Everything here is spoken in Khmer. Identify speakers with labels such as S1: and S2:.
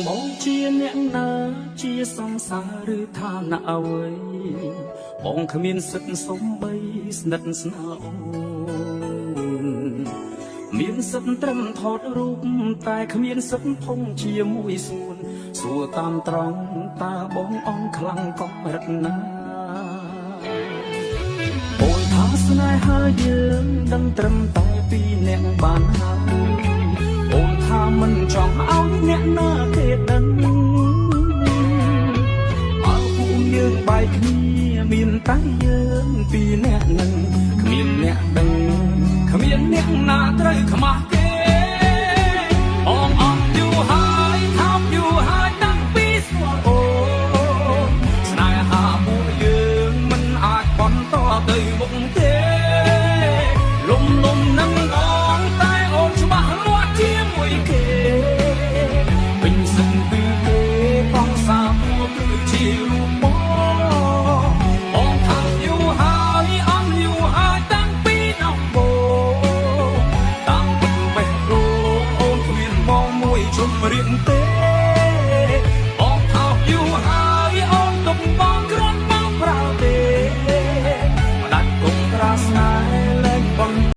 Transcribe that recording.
S1: បងជាអ្នកណាជាសង្សារឬឋានៈអ្វីបងគ្មានសិទ្ធិសំបីស្និទ្ធស្នាលអូនមានសិទ្ធិត្រឹមថតរូបតែគ្មានសិទ្ធិភុំជាមួយសួនសួរតាមត្រង់តើបងអន់ខ្លាំងក៏រិតណាអូនថាស្នេហាយើងដឹងត្រឹមតែពីរអ្នកបានហើយអូនថាមិនចង់ឲ្យអ្នកណាគេដឹងបើពួកយើងបែកគ្នាមានតែយើងពីរអ្នកនឹងគ្មានអ្នកដឹងគ្មានអ្នកណាត្រូវខ្មាស់គេបងអត់យូរហើយថោកយូរហើយតាំងពីស្គាល់អូនស្នេហាពួកយើងមិនអាចបន្តទៅមុខទេលំនឹងបងតែអូនច្បាស់លាស់ជាមួយគេពេញសិនពីគេបងសាពួកគឺជារូបបងថាយូរហើយអន់យូរហើយតាំងពីដំបូងតាមពិតបេះដូងអូនគ្មានបងមួយជុំរៀងទេ